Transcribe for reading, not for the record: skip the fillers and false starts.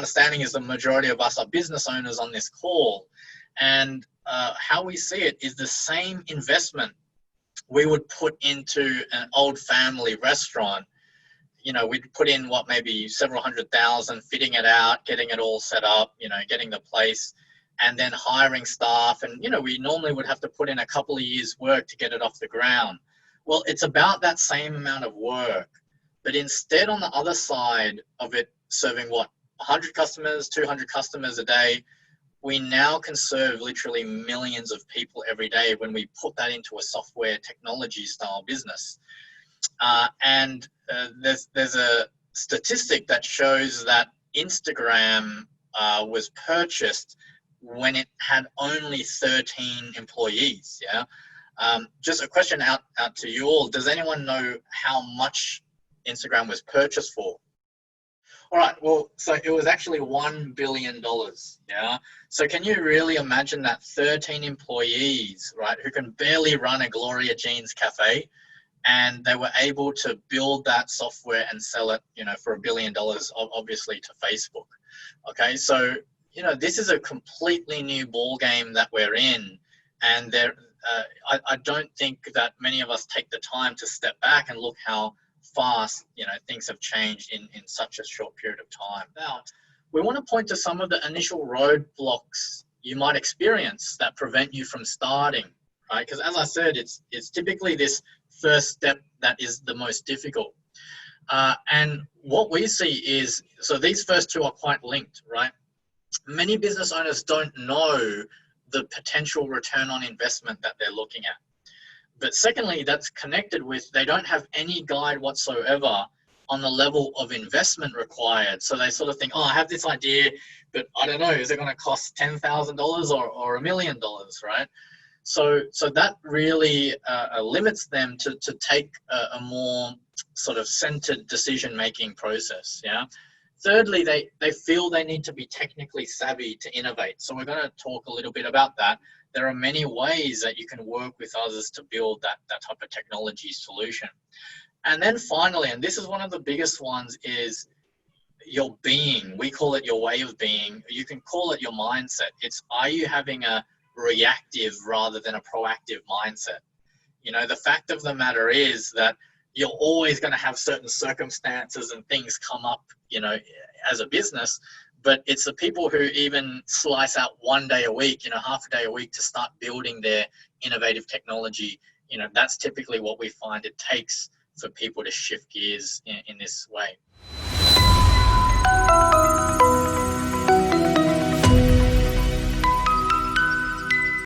understanding is the majority of us are business owners on this call. And how we see it is the same investment we would put into an old family restaurant. We'd put in maybe several $100,000, fitting it out, getting it all set up, getting the place, and then hiring staff. And, we normally would have to put in a couple of years' work to get it off the ground. Well, it's about that same amount of work, but instead on the other side of it, serving 100 customers, 200 customers a day, we now can serve literally millions of people every day when we put that into a software technology style business. And there's a statistic that shows that Instagram was purchased when it had only 13 employees. Yeah. Just a question out to you all. Does anyone know how much Instagram was purchased for? All right. Well, so it was actually $1 billion. Yeah. So can you really imagine that 13 employees, right, who can barely run a Gloria Jean's cafe, and they were able to build that software and sell it, for $1 billion, obviously, to Facebook. Okay. So, this is a completely new ball game that we're in. And I don't think that many of us take the time to step back and look how fast, things have changed in such a short period of time. Now, we want to point to some of the initial roadblocks you might experience that prevent you from starting, right? Because as I said, it's typically this first step that is the most difficult. And what we see is, so these first two are quite linked, right? Many business owners don't know the potential return on investment that they're looking at. But secondly, that's connected with, they don't have any guide whatsoever on the level of investment required. So they sort of think, I have this idea, but I don't know, is it going to cost $10,000 or $1 million, right? So that really limits them to take a more sort of centered decision-making process, yeah? Thirdly, they feel they need to be technically savvy to innovate. So we're going to talk a little bit about that. There are many ways that you can work with others to build that type of technology solution. And then finally, and this is one of the biggest ones, is your being. We call it your way of being. You can call it your mindset. It's, are you having a reactive rather than a proactive mindset? The fact of the matter is that you're always going to have certain circumstances and things come up, as a business. But it's the people who even slice out one day a week, half a day a week to start building their innovative technology. That's typically what we find it takes for people to shift gears in this way.